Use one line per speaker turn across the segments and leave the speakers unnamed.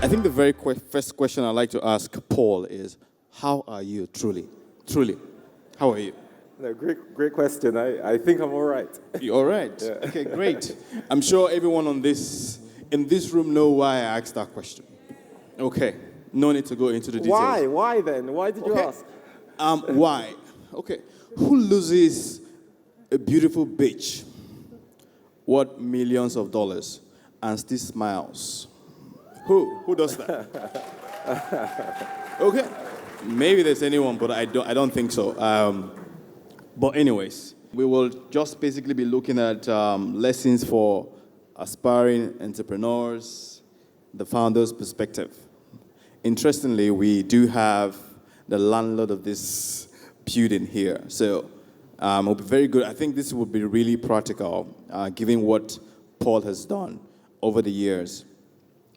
I think the very first question I'd like to ask Paul is, how are you truly? Truly, how are you?
No, great question. I think I'm all right.
You all right? Yeah. Okay, great. I'm sure everyone in this room know why I asked that question. Okay, no need to go into the details.
Why? Why then? Why did you ask?
Why? Okay, who loses a beautiful beach worth millions of dollars and still smiles? Who does that? Okay, maybe there's anyone, but I don't think so. But anyways, we will just basically be looking at lessons for aspiring entrepreneurs, the founder's perspective. Interestingly, we do have the landlord of this building here, so it'll be very good. I think this will be really practical, given what Paul has done over the years.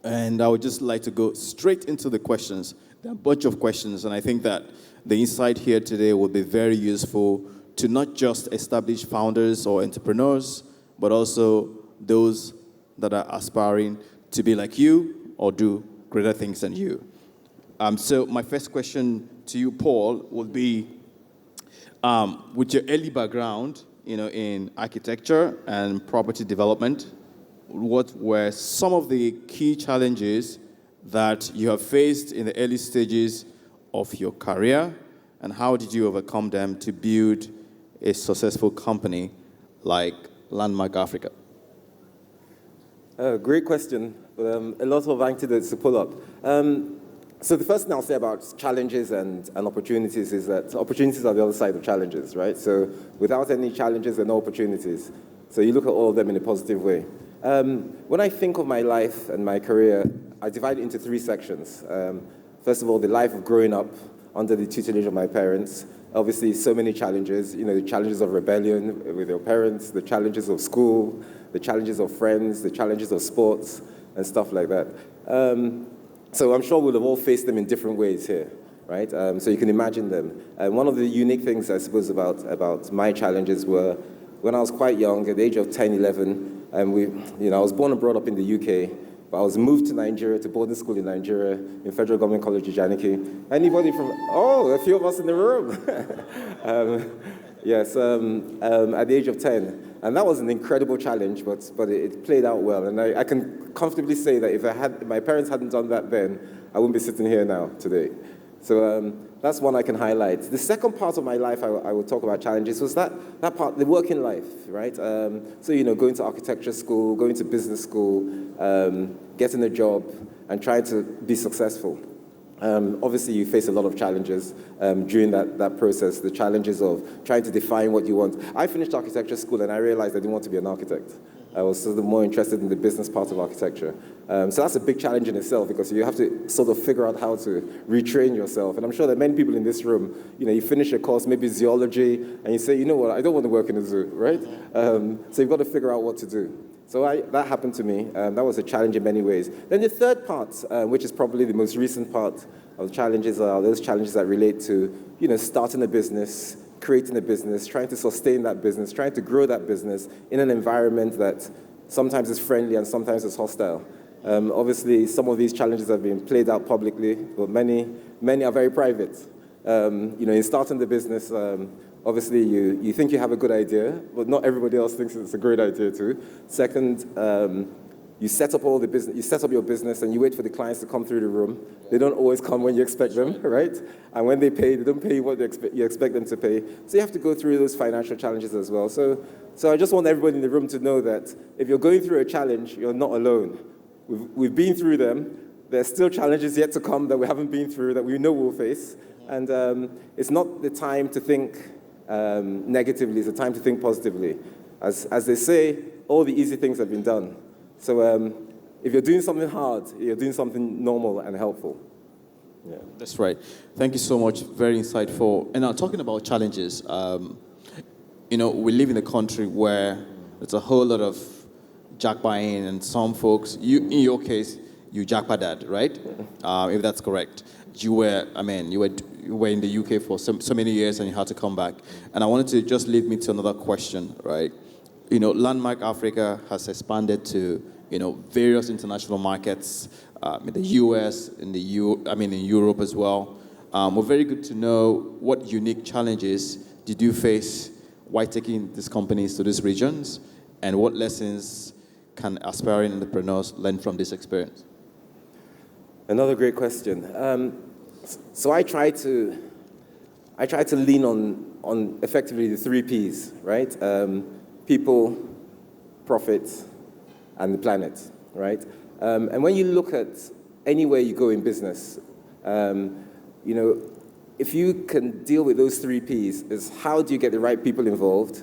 And I would just like to go straight into the questions. There are a bunch of questions, and I think that the insight here today will be very useful to not just establish founders or entrepreneurs, but also those that are aspiring to be like you or do greater things than you. So my first question to you, Paul, would be, with your early background, in architecture and property development, what were some of the key challenges that you have faced in the early stages of your career, and how did you overcome them to build a successful company like Landmark Africa?
Great question, but a lot of anecdotes to pull up. So the first thing I'll say about challenges and opportunities is that opportunities are the other side of challenges, right? So without any challenges, there are no opportunities. So you look at all of them in a positive way. When I think of my life and my career, I divide it into three sections. First of all, the life of growing up under the tutelage of my parents. Obviously, so many challenges, the challenges of rebellion with your parents, the challenges of school, the challenges of friends, the challenges of sports, and stuff like that. So I'm sure we'll have all faced them in different ways here, right? So you can imagine them. One of the unique things, I suppose, about my challenges were when I was quite young, at the age of 10, 11, I was born and brought up in the UK, but I was moved to Nigeria, to boarding school in Nigeria, in Federal Government College, Ijaniki. Anybody from, a few of us in the room. Yes, at the age of 10. And that was an incredible challenge, but it played out well. And I can comfortably say that if my parents hadn't done that then, I wouldn't be sitting here now today. So that's one I can highlight. The second part of my life I will talk about challenges was that part, the working life, right? So, going to architecture school, going to business school, getting a job, and trying to be successful. Obviously, you face a lot of challenges during that process, the challenges of trying to define what you want. I finished architecture school and I realized I didn't want to be an architect. I was sort of more interested in the business part of architecture. So that's a big challenge in itself because you have to sort of figure out how to retrain yourself. And I'm sure that many people in this room, you finish a course, maybe zoology, and you say, you know what, I don't want to work in a zoo, right? So you've got to figure out what to do. So that happened to me. That was a challenge in many ways. Then the third part, which is probably the most recent part of the challenges, are those challenges that relate to, starting a business, creating a business, trying to sustain that business, trying to grow that business in an environment that sometimes is friendly and sometimes is hostile. Obviously, some of these challenges have been played out publicly, but many are very private. In starting the business, obviously you think you have a good idea, but not everybody else thinks it's a great idea too. Second, you set up your business and you wait for the clients to come through the room. They don't always come when you expect them, right? And when they pay, they don't pay what you expect them to pay. So you have to go through those financial challenges as well. So I just want everybody in the room to know that if you're going through a challenge, you're not alone. We've been through them. There's still challenges yet to come that we haven't been through that we know we'll face. And it's not the time to think negatively, it's the time to think positively. As they say, all the easy things have been done. So if you're doing something hard, you're doing something normal and helpful. Yeah.
That's right. Thank you so much. Very insightful. And now talking about challenges, we live in a country where there's a whole lot of jackpotting, and some folks, in your case, you jackpotted, right? If that's correct. You were in the UK for so many years and you had to come back. And I wanted to just lead me to another question, right? Landmark Africa has expanded to, various international markets. in the US, in in Europe as well. We're very good to know what unique challenges did you face while taking these companies to these regions, and what lessons can aspiring entrepreneurs learn from this experience?
Another great question. So I try to lean on effectively the 3 Ps, right? People, profit, and the planet, right? And when you look at anywhere you go in business, if you can deal with those 3 Ps, is how do you get the right people involved?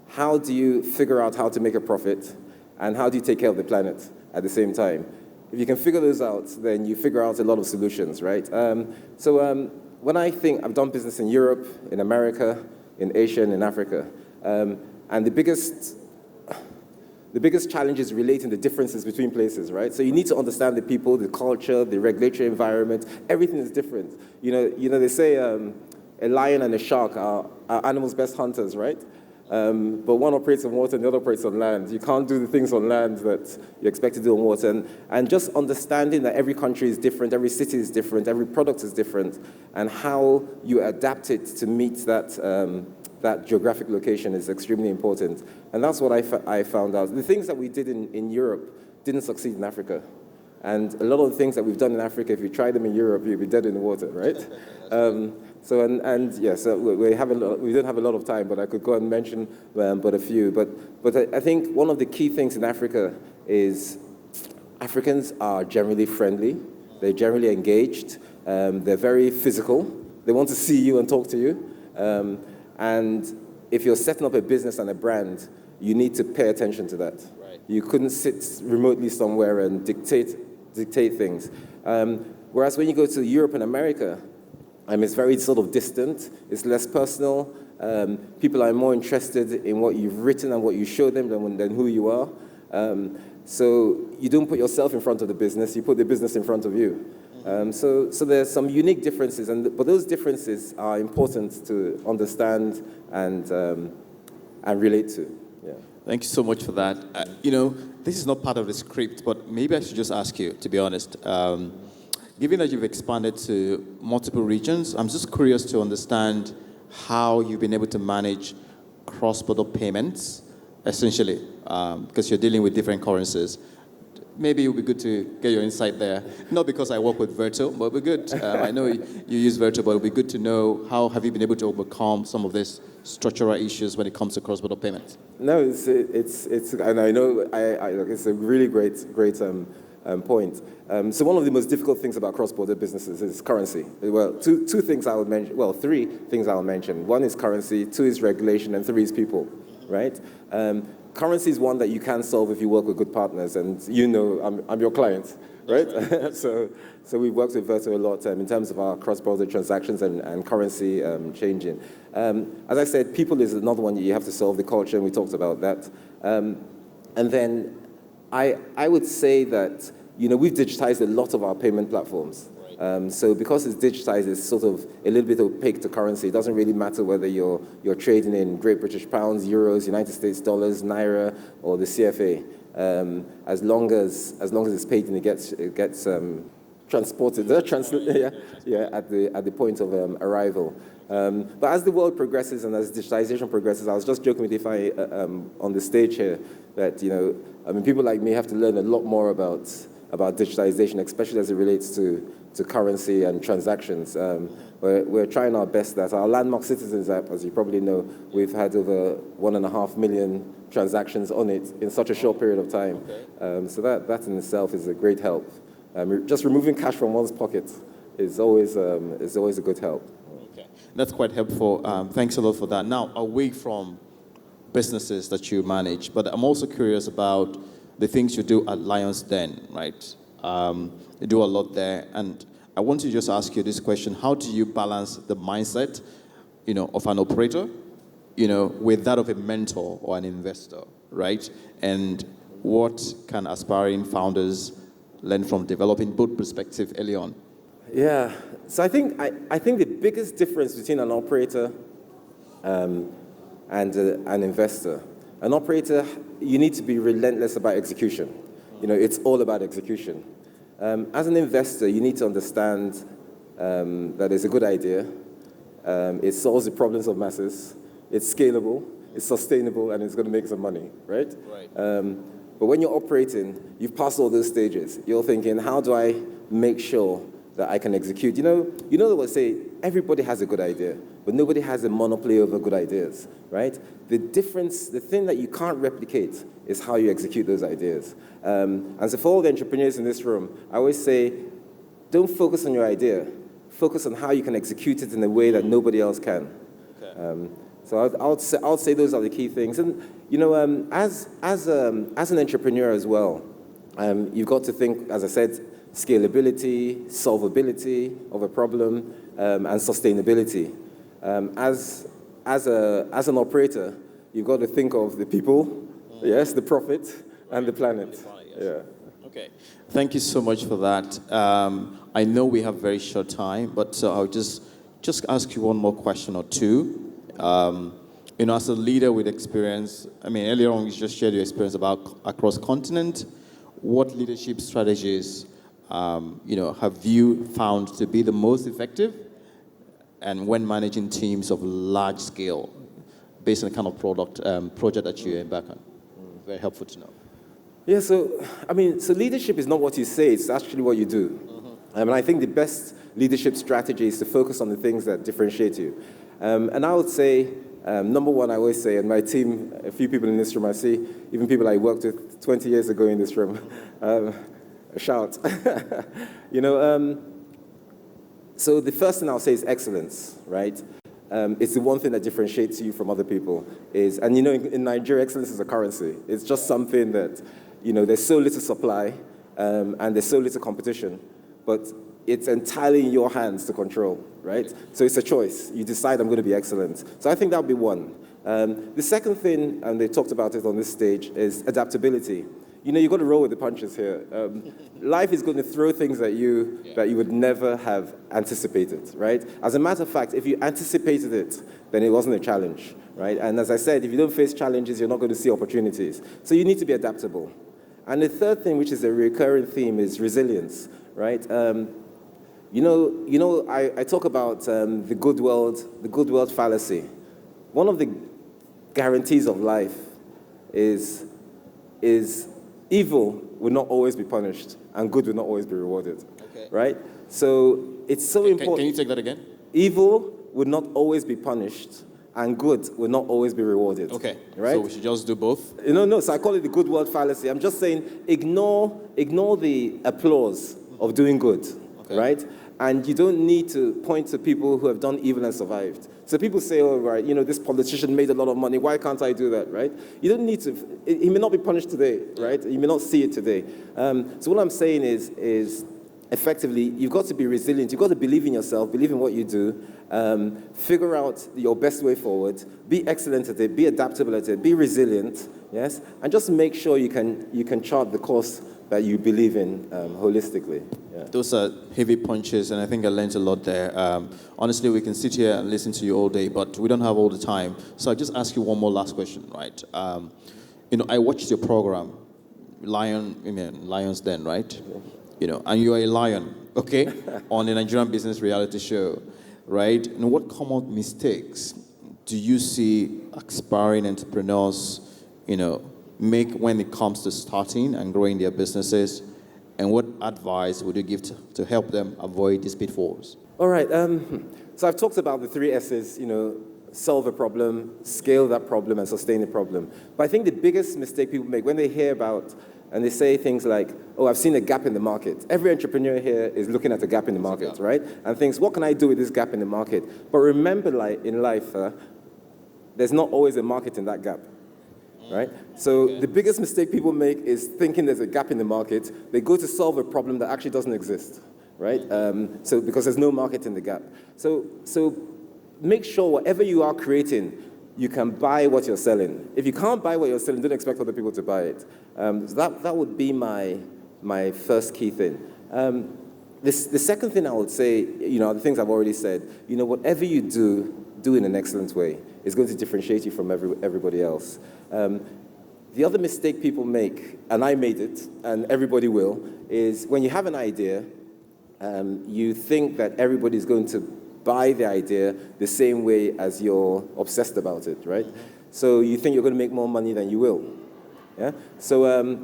How do you figure out how to make a profit? And how do you take care of the planet at the same time? If you can figure those out, then you figure out a lot of solutions, right? When I think, I've done business in Europe, in America, in Asia, and in Africa, and the biggest challenges relate in the differences between places, right? So you need to understand the people, the culture, the regulatory environment. Everything is different. They say a lion and a shark are animals' best hunters, right? But one operates on water and the other operates on land. You can't do the things on land that you expect to do on water. And just understanding that every country is different, every city is different, every product is different, and how you adapt it to meet that geographic location is extremely important. And that's what I found out. The things that we did in Europe didn't succeed in Africa. And a lot of the things that we've done in Africa, if you try them in Europe, you'll be dead in the water, right? So we don't have a lot of time, but I could go and mention but a few. But I think one of the key things in Africa is Africans are generally friendly. They're generally engaged. They're very physical. They want to see you and talk to you. And if you're setting up a business and a brand, you need to pay attention to that. Right. You couldn't sit remotely somewhere and dictate things. Whereas when you go to Europe and America, it's very sort of distant. It's less personal. People are more interested in what you've written and what you show them than who you are. So you don't put yourself in front of the business. You put the business in front of you. So there's some unique differences, but those differences are important to understand and relate to. Yeah.
Thank you so much for that. This is not part of the script, but maybe I should just ask you, to be honest. Given that you've expanded to multiple regions, I'm just curious to understand how you've been able to manage cross-border payments, essentially, because you're dealing with different currencies. Maybe it would be good to get your insight there. Not because I work with Verto, but it would be good. I know you use Verto, but it would be good to know how have you been able to overcome some of these structural issues when it comes to cross-border payments.
No, it's and I know it's a really great point. So one of the most difficult things about cross-border businesses is currency. Well, two things I would mention. Well, 3 things I will mention. 1 is currency, 2 is regulation, and 3 is people. Right? Currency is one that you can solve if you work with good partners, and I'm your client, right? so we've worked with Verto a lot in terms of our cross-border transactions and currency changing. As I said, people is another one you have to solve, the culture, and we talked about that. And then I would say that we've digitized a lot of our payment platforms. So because it's digitized, it's sort of a little bit opaque to currency. It doesn't really matter whether you're trading in Great British pounds, euros, United States dollars, naira, or the CFA. As long as it's paid and it gets transported, at the point of arrival. But as the world progresses and as digitization progresses, I was just joking with Ifeanyi on the stage here that people like me have to learn a lot more about digitization, especially as it relates to currency and transactions. We're trying our best. That our Landmark Citizens app, as you probably know, we've had over 1.5 million transactions on it in such a short period of time. Okay. So that in itself is a great help. Just removing cash from one's pocket is always a good help.
Okay, that's quite helpful. Thanks a lot for that. Now, away from businesses that you manage, but I'm also curious about the things you do at Lions Den, right? You do a lot there, and I want to just ask you this question: how do you balance the mindset, of an operator, with that of a mentor or an investor, right? And what can aspiring founders learn from developing both perspectives early on?
Yeah, so I think the biggest difference between an operator and an investor. An operator, you need to be relentless about execution. It's all about execution. As an investor, you need to understand that it's a good idea. It solves the problems of masses. It's scalable, it's sustainable, and it's going to make some money, right? But when you're operating, you've passed all those stages. You're thinking, how do I make sure that I can execute? You know what I say, everybody has a good idea, but nobody has a monopoly over good ideas, right? The thing that you can't replicate is how you execute those ideas. And so for all the entrepreneurs in this room, I always say, don't focus on your idea. Focus on how you can execute it in a way that nobody else can. Okay. So I'll say those are the key things. And as an entrepreneur as well, you've got to think, as I said, scalability, solvability of a problem, and sustainability. As an operator, you've got to think of the people, yes, the profit, and the planet. Yeah.
Okay. Thank you so much for that. I know we have very short time, but I'll just ask you one more question or two. As a leader with experience, earlier on you just shared your experience about across continent. What leadership strategies, have you found to be the most effective, and when managing teams of large scale, based on the kind of project that you embark on? Very helpful to know.
Yeah, so leadership is not what you say, it's actually what you do. And I think the best leadership strategy is to focus on the things that differentiate you. And I would say, number one, I always say, and my team, a few people in this room, I see even people I worked with 20 years ago in this room, a shout. So the first thing I'll say is excellence, right? It's the one thing that differentiates you from other people. In Nigeria, excellence is a currency. It's just something that, there's so little supply and there's so little competition, but it's entirely in your hands to control, right? So it's a choice. You decide, I'm going to be excellent. So I think that would be one. The second thing, and they talked about it on this stage, is adaptability. You've got to roll with the punches here. Life is going to throw things at you that you would never have anticipated, right? As a matter of fact, if you anticipated it, then it wasn't a challenge, right? And as I said, if you don't face challenges, you're not going to see opportunities. So you need to be adaptable. And the third thing, which is a recurring theme, is resilience, right? I talk about the good world fallacy. One of the guarantees of life is evil will not always be punished, and good will not always be rewarded, right? So it's so important.
Can you take that again?
Evil will not always be punished, and good will not always be rewarded.
Okay,
right?
So we should just do both?
No, so I call it the good world fallacy. I'm just saying, ignore the applause of doing good, right? And you don't need to point to people who have done evil and survived. So people say, oh, right, this politician made a lot of money. Why can't I do that, right? You don't need to. He may not be punished today, right? You may not see it today. So what I'm saying is effectively, you've got to be resilient. You've got to believe in yourself, believe in what you do, figure out your best way forward, be excellent at it, be adaptable at it, be resilient, yes? And just make sure you can chart the course that you believe in holistically. Yeah.
Those are heavy punches, and I think I learned a lot there. Honestly, we can sit here and listen to you all day, but we don't have all the time. So I'll just ask you one more last question, right? I watched your program, Lion's Den, right? Yeah. And you are a lion, okay, on a Nigerian business reality show, right? And what common mistakes do you see aspiring entrepreneurs, make when it comes to starting and growing their businesses, and what advice would you give to help them avoid these pitfalls?
All right. So I've talked about the 3 S's, solve a problem, scale that problem, and sustain the problem. But I think the biggest mistake people make when they hear about and they say things like, oh, I've seen a gap in the market. Every entrepreneur here is looking at a gap in the market, right? And thinks, what can I do with this gap in the market? But remember, in life, there's not always a market in that gap. Right? So the biggest mistake people make is thinking there's a gap in the market. They go to solve a problem that actually doesn't exist, right? So because there's no market in the gap. So make sure whatever you are creating, you can buy what you're selling. If you can't buy what you're selling, don't expect other people to buy it. So that would be my first key thing. The second thing I would say, the things I've already said, whatever you do in an excellent way. Is going to differentiate you from everybody else. The other mistake people make, and I made it, and everybody will, is when you have an idea, you think that everybody's going to buy the idea the same way as you're obsessed about it, right? So you think you're going to make more money than you will. Yeah? So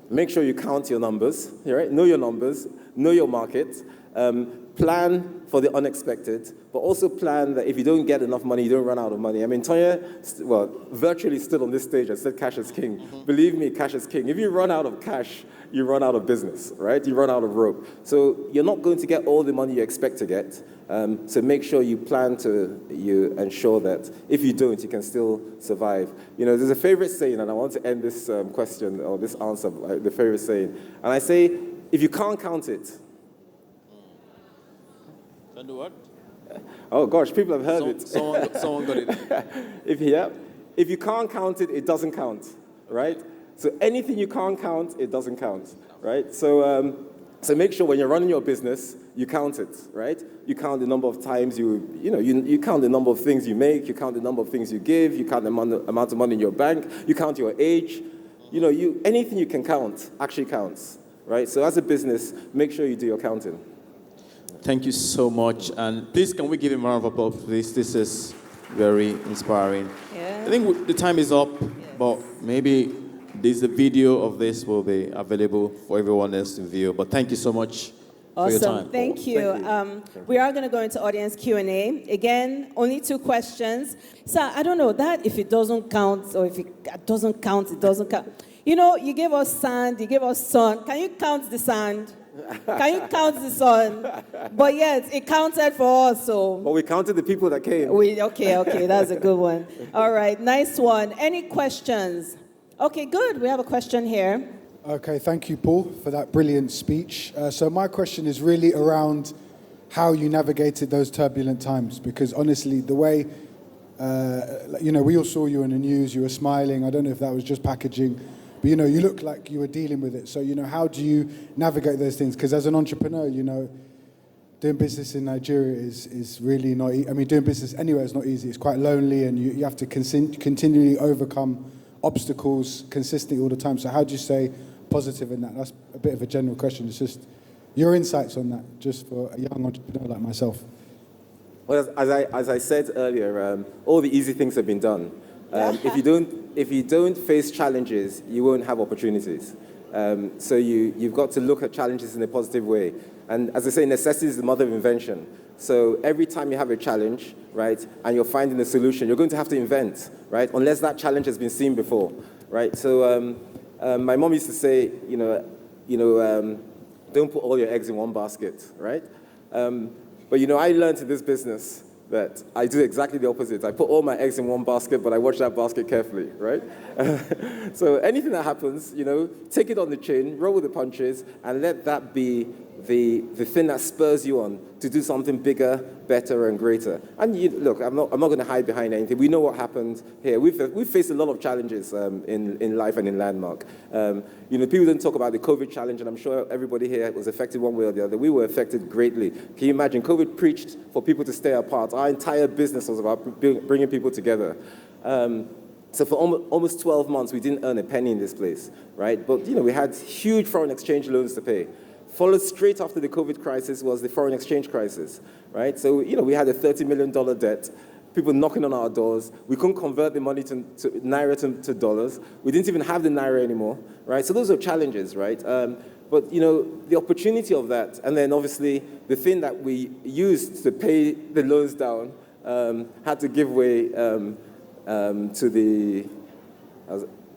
make sure you count your numbers, right? Know your numbers, know your market, plan for the unexpected, but also plan that if you don't get enough money, you don't run out of money. I mean, Tonya, well, virtually stood on this stage and said cash is king. Believe me, cash is king. If you run out of cash, you run out of business, right? You run out of rope. So you're not going to get all the money you expect to get. So make sure you plan you ensure that if you don't, you can still survive. You know, there's a favorite saying, and I want to end this question or this answer, the favorite saying. And I say, if you can't count it.
Can do what?
Oh gosh, people have heard it.
Someone got it.
If you can't count it, it doesn't count, right? So anything you can't count, it doesn't count, right? So make sure when you're running your business, you count it, right? You count the number of times you count the number of things you make, you count the number of things you give, you count the amount of money in your bank, you count your age. You know, anything you can count actually counts, right? So as a business, make sure you do your counting.
Thank you so much. And please, can we give him a round of applause, please? This is very inspiring.
Yeah.
I think the time is up, but maybe the video of this will be available for everyone else to view. But thank you so much for your time.
Awesome. Thank you. We are going to go into audience Q&A. Again, only 2 questions. So I don't know that if it doesn't count or if it doesn't count, it doesn't count. You know, you gave us sand, you gave us sun. Can you count the sand? Can you count the sun? But yes, it counted for us. So.
But we counted the people that came.
Okay, that's a good one. All right, nice one. Any questions? Okay, good. We have a question here.
Okay, thank you, Paul, for that brilliant speech. So my question is really around how you navigated those turbulent times, because honestly, the way, we all saw you in the news, you were smiling. I don't know if that was just packaging, but, you look like you were dealing with it. So, how do you navigate those things? Because as an entrepreneur, doing business in Nigeria is really not easy. I mean, doing business anywhere is not easy. It's quite lonely, and you have to continually overcome obstacles consistently all the time. So how do you stay positive in that? That's a bit of a general question. It's just your insights on that, just for a young entrepreneur like myself.
Well, as I said earlier, all the easy things have been done. If you don't face challenges, you won't have opportunities. So you've got to look at challenges in a positive way. And as I say, necessity is the mother of invention. So every time you have a challenge, right, and you're finding a solution, you're going to have to invent, right, unless that challenge has been seen before, right? So my mom used to say, don't put all your eggs in one basket, right? But I learned in this business that I do exactly the opposite. I put all my eggs in one basket, but I watch that basket carefully, right? So anything that happens, take it on the chin, roll with the punches, and let that be the thing that spurs you on to do something bigger, better, and greater. And look, I'm not going to hide behind anything. We know what happened here. We've faced a lot of challenges in life and in Landmark. People don't talk about the COVID challenge, and I'm sure everybody here was affected one way or the other. We were affected greatly. Can you imagine? COVID preached for people to stay apart. Our entire business was about bringing people together. So for almost 12 months, we didn't earn a penny in this place, right? But, we had huge foreign exchange loans to pay. Followed straight after the COVID crisis was the foreign exchange crisis, right? So, we had a $30 million debt, people knocking on our doors. We couldn't convert the money to Naira to dollars. We didn't even have the Naira anymore, right? So those are challenges, right? But, the opportunity of that, and then obviously the thing that we used to pay the loans down had to give way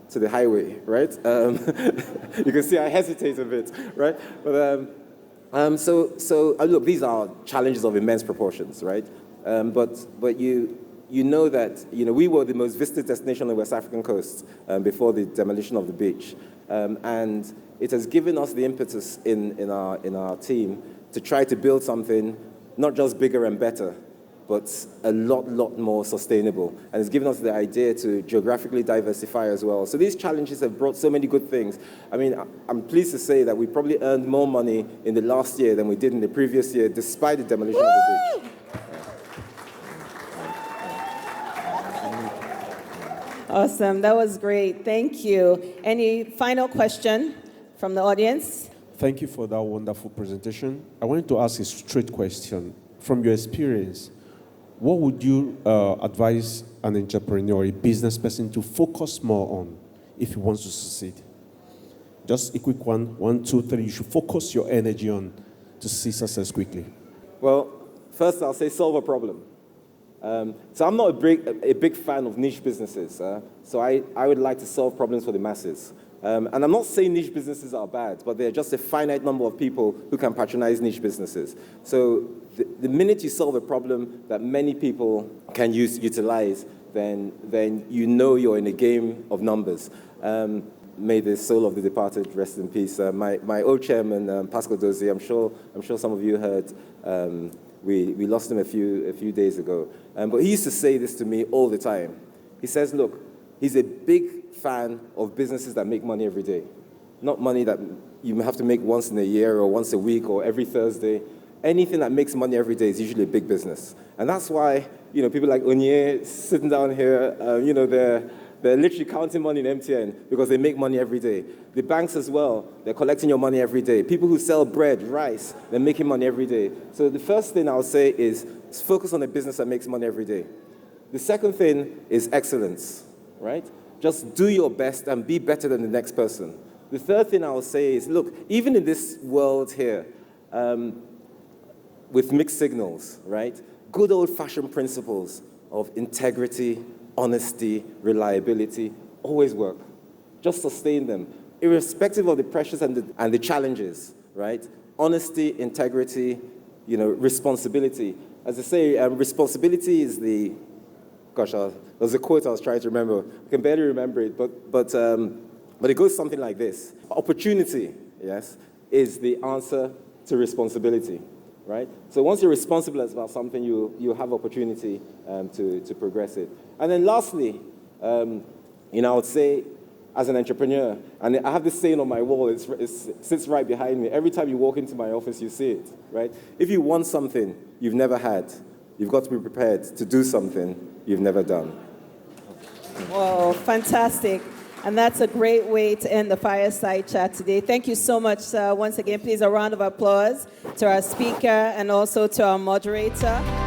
to the highway, right? You can see I hesitate a bit, right? But so look, these are challenges of immense proportions, right? But you know that we were the most visited destination on the West African coast before the demolition of the beach, and it has given us the impetus in our team to try to build something not just bigger and better, but a lot more sustainable. And it's given us the idea to geographically diversify as well. So these challenges have brought so many good things. I mean, I'm pleased to say that we probably earned more money in the last year than we did in the previous year, despite the demolition of the beach.
Awesome. That was great. Thank you. Any final question from the audience?
Thank you for that wonderful presentation. I wanted to ask a straight question. From your experience, what would you advise an entrepreneur, a business person, to focus more on if he wants to succeed? Just a quick one. 1, 2, 3. You should focus your energy on to see success quickly.
Well, first I'll say solve a problem. So I'm not a big fan of niche businesses. So I would like to solve problems for the masses. And I'm not saying niche businesses are bad, but there are just a finite number of people who can patronize niche businesses. So the minute you solve a problem that many people can utilize, then you know you're in a game of numbers. May the soul of the departed rest in peace. My old chairman, Pascal Dozie, I'm sure some of you heard. We lost him a few days ago. But he used to say this to me all the time. He says, look, he's a big fan of businesses that make money every day. Not money that you have to make once in a year or once a week or every Thursday. Anything that makes money every day is usually a big business. And that's why, people like Onye sitting down here, they're literally counting money in MTN because they make money every day. The banks as well, they're collecting your money every day. People who sell bread, rice, they're making money every day. So the first thing I'll say is focus on a business that makes money every day. The second thing is excellence, right? Just do your best and be better than the next person. The third thing I'll say is, look, even in this world here, with mixed signals, right? Good old-fashioned principles of integrity, honesty, reliability, always work. Just sustain them, irrespective of the pressures and the challenges, right? Honesty, integrity, responsibility. As I say, responsibility is the, there was a quote I was trying to remember. I can barely remember it, but it goes something like this. Opportunity, yes, is the answer to responsibility, right? So once you're responsible about something, you have opportunity to progress it. And then lastly, I would say, as an entrepreneur, and I have this saying on my wall, it sits right behind me. Every time you walk into my office, you see it, right? If you want something you've never had, you've got to be prepared to do something you've never done.
Whoa, fantastic. And that's a great way to end the Fireside Chat today. Thank you so much. Once again, please, a round of applause to our speaker and also to our moderator.